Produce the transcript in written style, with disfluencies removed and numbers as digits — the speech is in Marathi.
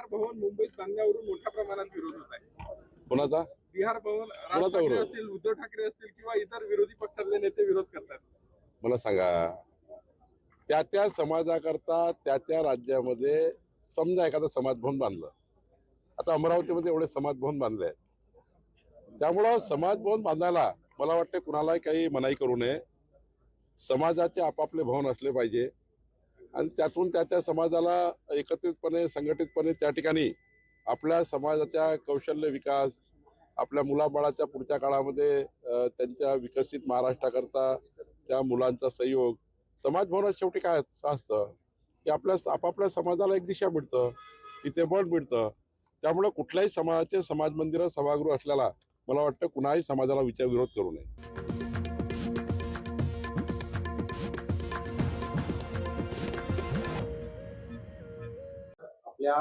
विहार भवन मुंबईत बांधण्यावरून मोठ्या प्रमाणात विरोध होत आहे। कोणाचा? विहार भवन राज कोणाचा ठाकरे विरोध? असतील, उद्धव ठाकरे असतील किंवा इतर विरोधी पक्षातले नेते विरोध करतात। मला सांगा, त्या समाजाकरता त्या राज्यामध्ये समजा एखादं समाजभवन बांधलं, आता अमरावतीमध्ये एवढे समाजभवन बांधले आहेत, त्यामुळं समाजभवन बांधायला मला वाटतं कुणालाही काही मनाई करू नये। समाजाचे आपापले भवन असले पाहिजे आणि त्यातून त्या समाजाला एकत्रितपणे संघटितपणे त्या ठिकाणी आपल्या समाजाच्या कौशल्य विकास, आपल्या मुलाबाळाच्या पुढच्या काळामध्ये त्यांच्या विकसित महाराष्ट्राकरता त्या मुलांचा सहयोग, समाजभवनात शेवटी काय असतं की आपल्या आपापल्या समाजाला एक दिशा मिळतं, तिथे बळ मिळतं। त्यामुळे कुठल्याही समाजाचे समाज मंदिर सभागृह असल्याला मला वाटतं कुणाही समाजाला विरोध करू नये। आपल्या